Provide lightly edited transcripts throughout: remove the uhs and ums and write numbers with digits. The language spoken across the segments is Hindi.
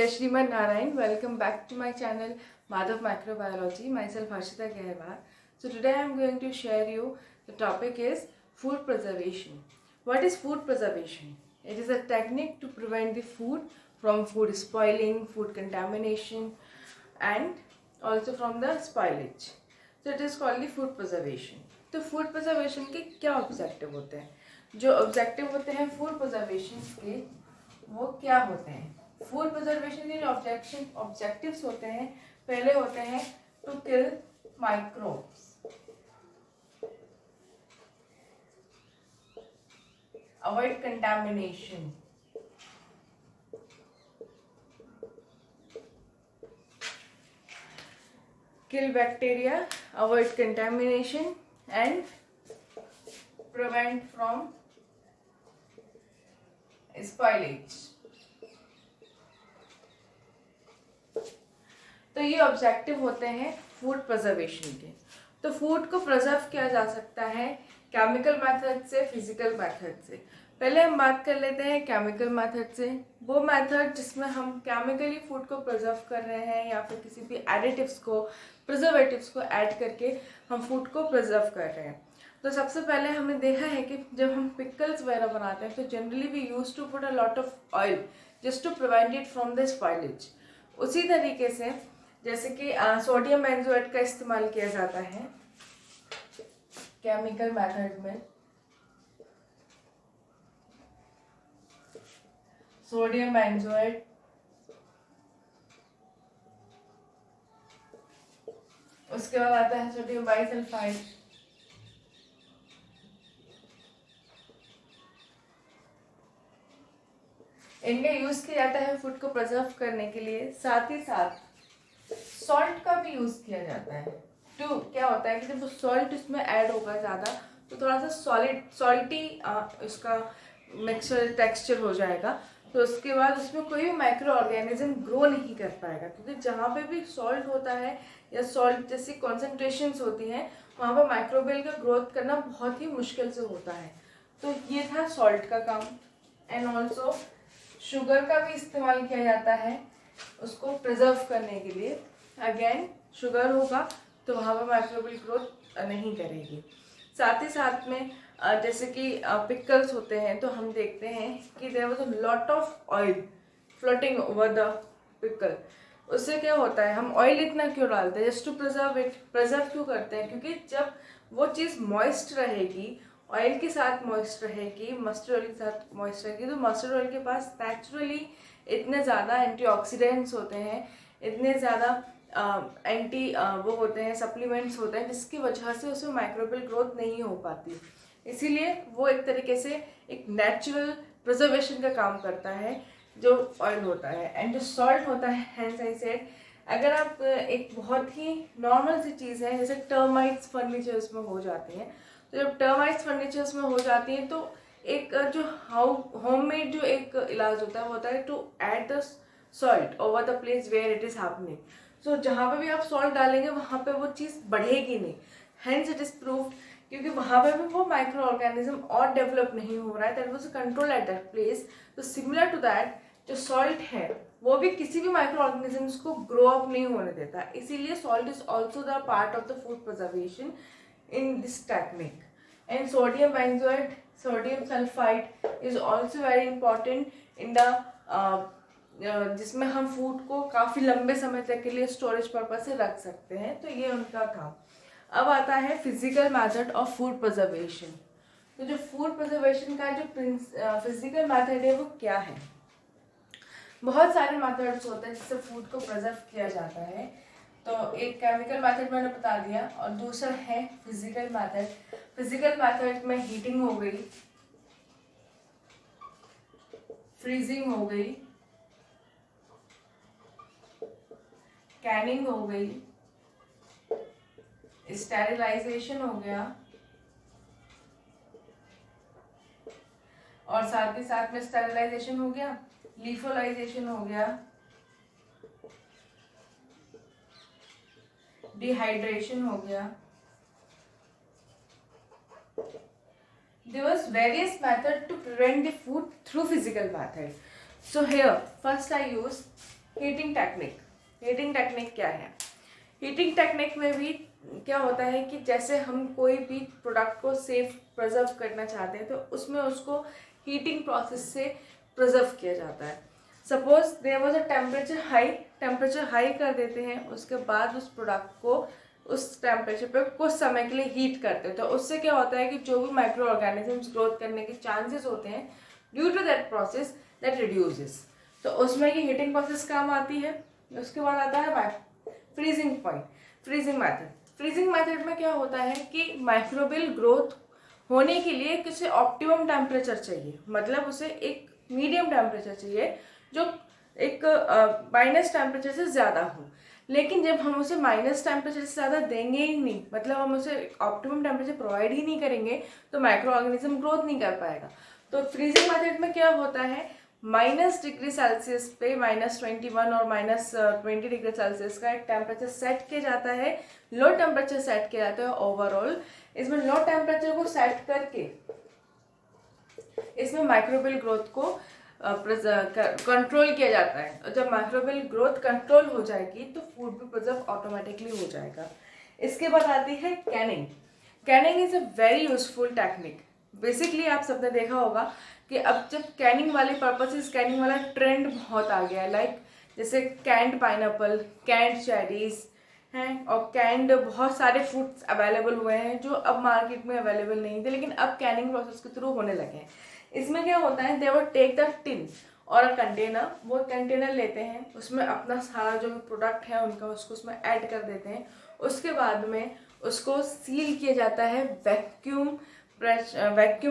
Jai Shriman Narayan. Welcome back to my channel Madhav Microbiology. Myself Harshita Gehwar. So today I am going to share you the topic is food preservation. What is food preservation? It is a technique to prevent the food from food spoiling, food contamination and also from the spoilage. So it is called the food preservation. तो फूड प्रिजर्वेशन के क्या ऑब्जेक्टिव होते हैं? जो ऑब्जेक्टिव होते हैं फूड प्रिजर्वेशन के वो क्या होते हैं? फूड प्रिजर्वेशन के जो ऑब्जेक्टिव्स होते हैं, पहले होते हैं to kill microbes, avoid contamination, kill bacteria, avoid contamination and prevent from spoilage. तो ये ऑब्जेक्टिव होते हैं फूड प्रिजर्वेशन के. तो फूड को प्रिजर्व किया जा सकता है केमिकल मेथड से, फिजिकल मेथड से. पहले हम बात कर लेते हैं केमिकल मेथड से. वो मेथड जिसमें हम केमिकली फूड को प्रिजर्व कर रहे हैं या फिर किसी भी एडिटिव्स को, प्रिजर्वेटिव्स को ऐड करके हम फूड को प्रिजर्व कर रहे हैं. तो सबसे पहले हमने देखा है कि जब हम पिकल्स वगैरह बनाते हैं तो generally we use to put a lot of oil just to prevent it from the spoilage. उसी तरीके से जैसे कि सोडियम बेंजोएट का इस्तेमाल किया जाता है केमिकल मेथड में. सोडियम बेंजोएट, उसके बाद आता है सोडियम बाइसल्फाइड, इनका यूज किया जाता है फूड को प्रिजर्व करने के लिए. साथ ही साथ सॉल्ट का भी यूज किया जाता है. तो क्या होता है कि जब सॉल्ट इसमें ऐड होगा ज़्यादा तो थोड़ा सा सॉल्टी उसका मिक्सचर टेक्सचर हो जाएगा. तो उसके बाद उसमें कोई भी माइक्रो ऑर्गेनिज्म ग्रो नहीं कर पाएगा, क्योंकि जहाँ पे भी सॉल्ट होता है या सॉल्ट जैसी कॉन्सेंट्रेशंस होती हैं वहाँ पर माइक्रोबियल का ग्रोथ करना बहुत ही मुश्किल से होता है. तो ये था सॉल्ट का काम. एंड ऑल्सो शुगर का भी इस्तेमाल किया जाता है उसको प्रिजर्व करने के लिए. अगेन शुगर होगा तो वहाँ पर माइक्रोबियल ग्रोथ नहीं करेगी. साथ ही साथ में जैसे कि पिकल्स होते हैं तो हम देखते हैं कि there was a lot of oil floating over the pickle. उससे क्या होता है, हम ऑयल इतना क्यों डालते हैं? Just to preserve it. Preserve क्यों करते हैं? क्योंकि जब वो चीज़ मॉइस्ट रहेगी, ऑयल के साथ मॉइस्ट रहेगी, मस्टर्ड ऑयल के साथ मॉइस्ट रहेगी, तो मस्टर्ड ऑयल के पास नेचुरली इतने ज़्यादा एंटीऑक्सीडेंट्स होते हैं, इतने ज़्यादा एंटी वो होते हैं, सप्लीमेंट्स होते हैं, जिसकी वजह से उसमें माइक्रोबियल ग्रोथ नहीं हो पाती. इसीलिए वो एक तरीके से एक नेचुरल प्रिजर्वेशन का काम करता है जो ऑयल होता है. एंड जो सॉल्ट होता है, हेंस आई सेड, अगर आप एक बहुत ही नॉर्मल सी चीज़ है जैसे टर्माइट्स फर्नीचर्स में हो जाती हैं, तो जब टर्माइट्स फर्नीचर्स में हो जाती हैं तो एक जो होममेड जो एक इलाज होता है वो होता है to add the salt over the place where it is happening. So जहाँ पे भी आप सॉल्ट डालेंगे वहाँ पे वो चीज़ बढ़ेगी नहीं. हेंस इट इज़ प्रूव्ड, क्योंकि वहाँ पे भी वो माइक्रो ऑर्गेनिज्म और डेवलप नहीं हो रहा है. That was control at that place. तो सिमिलर टू दैट जो सॉल्ट है वो भी किसी भी माइक्रो ऑर्गेनिजम्स को ग्रो अप नहीं होने देता. इसीलिए salt is also the part of the food preservation in this technique. And sodium benzoate, sodium sulphide is also very important in the जिसमें हम फूड को काफ़ी लंबे समय तक के लिए स्टोरेज पर्पज से रख सकते हैं. तो ये उनका काम. अब आता है physical method of food preservation. तो जो फूड प्रिजर्वेशन का जो फिजिकल मेथड है वो क्या है? बहुत सारे मेथड्स होते हैं जिससे फूड को प्रिजर्व किया जाता है. तो एक केमिकल मेथड मैंने बता दिया और दूसरा है फिजिकल मेथड. फिजिकल मेथड में हीटिंग हो गई, फ्रीजिंग हो गई, कैनिंग हो गई, स्टेरिलाइजेशन हो गया और साथ ही साथ में स्टेरिलाइजेशन हो गया, लीफोलाइजेशन हो गया, डिहाइड्रेशन हो गया. There was various method to prevent the food through physical method. So here first I use heating technique. Heating technique क्या है? हीटिंग टेक्निक में भी क्या होता है कि जैसे हम कोई भी प्रोडक्ट को सेफ प्रिजर्व करना चाहते हैं तो उसमें उसको हीटिंग प्रोसेस से प्रिजर्व किया जाता है। Suppose there was a temperature high कर देते हैं, उसके बाद उस प्रोडक्ट को उस टेम्परेचर पे कुछ समय के लिए हीट करते हैं, तो उससे क्या होता है कि जो भी माइक्रो ऑर्गेनिजम्स ग्रोथ करने के चांसेस होते हैं due to that process that reduces, तो उसमें ये हीटिंग प्रोसेस काम आती है। उसके बाद आता है freezing point, freezing method. Freezing method में क्या होता है कि माइक्रोबियल ग्रोथ होने के लिए किसी ऑप्टिमम टेम्परेचर चाहिए, मतलब उसे एक मीडियम टेम्परेचर चाहिए जो एक माइनस टेम्परेचर से ज़्यादा हो। लेकिन जब हम उसे माइनस टेम्परेचर से ज़्यादा देंगे ही नहीं, मतलब हम उसे ऑप्टिमम टेम्परेचर प्रोवाइड ही नहीं करेंगे, तो माइक्रो ऑर्गेनिज्म ग्रोथ नहीं कर पाएगा। तो फ्रीजिंग मेथड में क्या होता है, -डिग्री सेल्सियस पे -21 और -20 डिग्री सेल्सियस का एक टेम्परेचर सेट किया जाता है, लो टेम्परेचर सेट किया जाता है ओवरऑल। इसमें लो टेम्परेचर को सेट करके इसमें माइक्रोबियल ग्रोथ को कंट्रोल किया जाता है, और जब माइक्रोबियल ग्रोथ कंट्रोल हो जाएगी तो फूड भी प्रिजर्व ऑटोमेटिकली हो जाएगा। इसके बाद आती है Canning. Canning is a very useful technique. Basically आप सबने देखा होगा कि अब जब कैनिंग वाले पर्पसेस, कैनिंग वाला ट्रेंड बहुत आ गया है, लाइक जैसे कैंड पाइनएप्पल, कैंड चेरीज हैं, और कैंड बहुत सारे फ्रूट्स अवेलेबल हुए हैं जो अब मार्केट में अवेलेबल नहीं थे, लेकिन अब कैनिंग प्रोसेस के थ्रू होने लगे हैं। इसमें क्या होता है, दे वो टेक द टिन और अ कंटेनर, वो कंटेनर लेते हैं, उसमें अपना सारा जो भी प्रोडक्ट है उनका उसको उसमें ऐड कर देते हैं। उसके बाद में उसको सील किया जाता है, वैक्यूम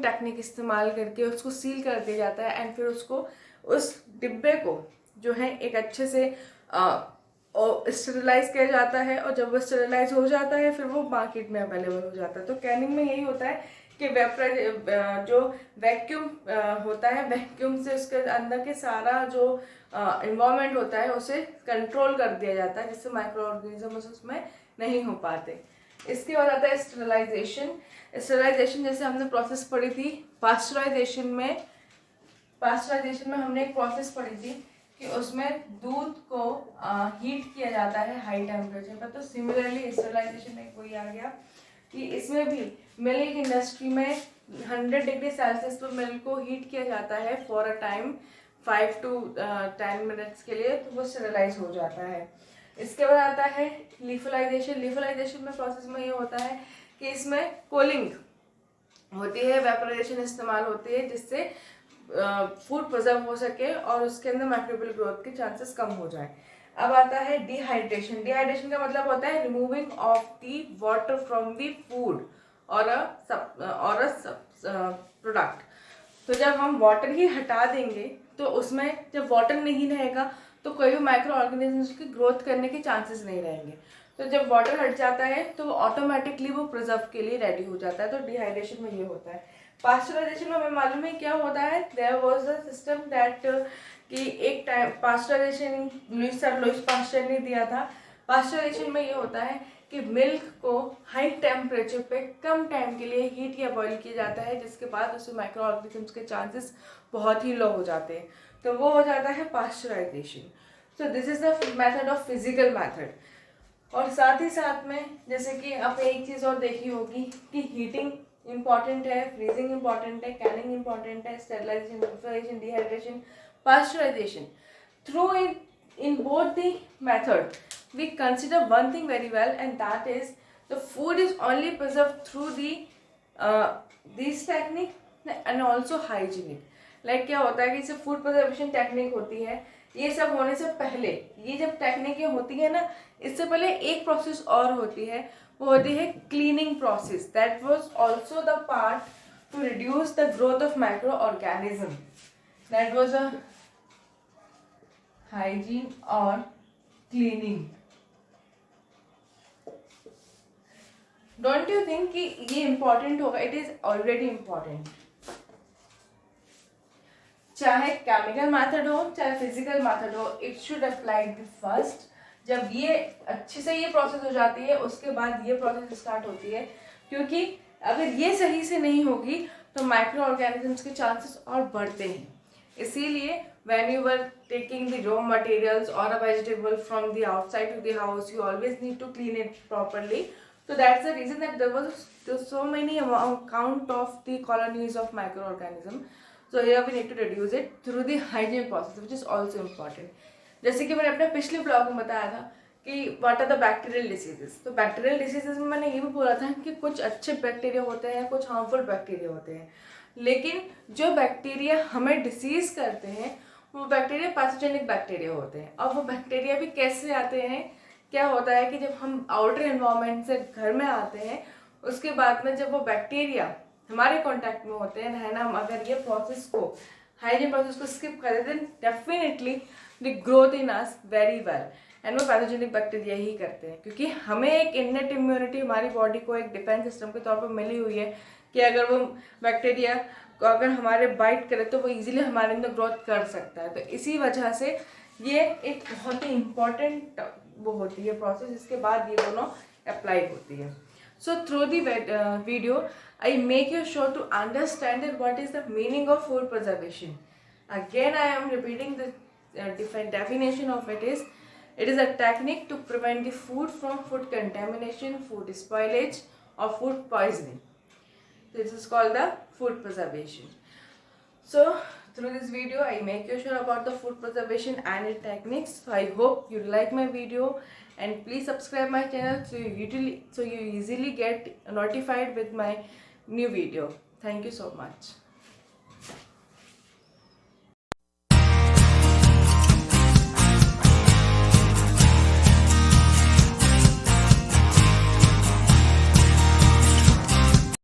टेक्निक इस्तेमाल करके उसको सील कर दिया जाता है, एंड फिर उसको उस डिब्बे को जो है एक अच्छे से स्टेरिलाइज किया जाता है, और जब वो स्टेरिलाइज हो जाता है फिर वो मार्केट में अवेलेबल हो जाता है। तो कैनिंग में यही होता है कि जो वैक्यूम होता है, वैक्यूम से उसके अंदर के सारा जो इन्वायरमेंट होता है उसे कंट्रोल कर दिया जाता है, जिससे माइक्रो ऑर्गेनिज्म उसमें नहीं हो पाते। इसके बाद आता है स्टेरिलाइजेशन। स्टेरिलाइजेशन जैसे हमने प्रोसेस पढ़ी थी पास्चराइजेशन में हमने एक प्रोसेस पढ़ी थी कि उसमें दूध को हीट किया जाता है हाई टेम्परेचर पर। तो सिमिलरली स्टेरिलाइजेशन में कोई आ गया कि इसमें भी मिल्क इंडस्ट्री में 100 डिग्री सेल्सियस पर मिल्क को हीट किया जाता है for a time 5 to 10 minutes के लिए, तो वो स्टेरिलाइज हो जाता है। इसके बाद आता है लीफलाइजेशन। लीफलाइजेशन में प्रोसेस में ये होता है कि इसमें कूलिंग होती है, वेपोराइजेशन इस्तेमाल होती है, जिससे फूड प्रिजर्व हो सके और उसके अंदर माइक्रोबियल ग्रोथ के चांसेस कम हो जाए। अब आता है डिहाइड्रेशन। डिहाइड्रेशन का मतलब होता है removing of the water from the food और अ प्रोडक्ट। तो जब हम वाटर ही हटा देंगे तो उसमें जब वाटर नहीं रहेगा तो कोई भी माइक्रो ऑर्गेनिजम्स की ग्रोथ करने के चांसेस नहीं रहेंगे। तो जब वाटर हट जाता है तो ऑटोमेटिकली वो प्रिजर्व के लिए रेडी हो जाता है। तो डिहाइड्रेशन में ये होता है। पास्चराइजेशन में हमें मालूम है क्या होता है, there was a system that कि एक टाइम पास्चराइजेशन लुईस पास्चर ने दिया था। पास्चराइजेशन में ये होता है कि मिल्क को हाई टेम्परेचर पे कम टाइम के लिए हीट या बॉईल किया जाता है, जिसके बाद उसमें माइक्रो ऑर्गेनिजम्स के चांसेस बहुत ही लो हो जाते हैं, तो वो हो जाता है pasteurisation. So this is the method of physical method. और साथ ही साथ में जैसे कि आपने एक चीज़ और देखी होगी कि हीटिंग इम्पॉर्टेंट है, फ्रीजिंग इम्पॉर्टेंट है, कैनिंग इम्पॉर्टेंट है, sterilisation, refrigeration, dehydration, pasteurisation. Through in both the method we consider one thing very well, and that is the food is only preserved through these technique and also hygienic. Like क्या होता है कि जैसे फूड प्रिजर्वेशन टेक्निक होती है, ये सब होने से पहले ये जब टेक्निकें होती है ना, इससे पहले एक प्रोसेस और होती है, वो होती है cleaning process. That was also the part two reduce the growth of micro organism. That was a hygiene और क्लीनिंग। डोंट यू थिंक कि ये इंपॉर्टेंट होगा? It is already important. चाहे केमिकल मेथड हो चाहे फिजिकल मेथड हो, it should apply the first. जब ये अच्छे से ये प्रोसेस हो जाती है उसके बाद ये प्रोसेस स्टार्ट होती है, क्योंकि अगर ये सही से नहीं होगी तो माइक्रो ऑर्गेनिजम्स के चांसेस और बढ़ते हैं। इसीलिए when you were taking the raw materials or a vegetable from the outside to the house, you always need to clean it properly. So that's the reason that there's so many count of the colonies of microorganism. So here we need to reduce it through the hygiene process, which is also important. जैसे कि मैंने अपने पिछले ब्लॉग में बताया था कि what are the bacterial diseases, तो बैक्टीरियल डिसीजेस में मैंने ये भी बोला था कि कुछ अच्छे बैक्टीरिया होते हैं, कुछ हार्मफुल बैक्टीरिया होते हैं, लेकिन जो बैक्टीरिया हमें डिसीज करते हैं वो बैक्टीरिया पैथोजेनिक बैक्टीरिया होते हैं। और वो बैक्टीरिया भी कैसे आते हैं, क्या होता है कि जब हम आउटर एनवायरनमेंट से घर में आते हैं, उसके बाद में जब वो बैक्टीरिया हमारे कांटेक्ट में होते हैं, है ना, हम अगर ये प्रोसेस को, हाइजीन प्रोसेस को स्किप करें, then definitely the growth in us very well, and वो पैथोजेनिक बैक्टीरिया ही करते हैं, क्योंकि हमें एक इननेट इम्यूनिटी हमारी बॉडी को एक डिफेंस सिस्टम के तौर पर मिली हुई है कि अगर वो बैक्टीरिया को अगर हमारे बाइट करे तो वो इजीली हमारे अंदर ग्रोथ कर सकता है। तो इसी वजह से ये एक बहुत ही इम्पॉर्टेंट वो होती है प्रोसेस, इसके बाद ये दोनों अप्लाई होती है। So through the video I make you sure to understand that what is the meaning of food preservation. Again I am repeating the definition of it is a technique to prevent the food from food contamination, food spoilage or food poisoning. This is called the food preservation. So through this video I make you sure about the food preservation and its techniques. So I hope you like my video, and please subscribe my channel so you easily get notified with my new video. Thank you so much.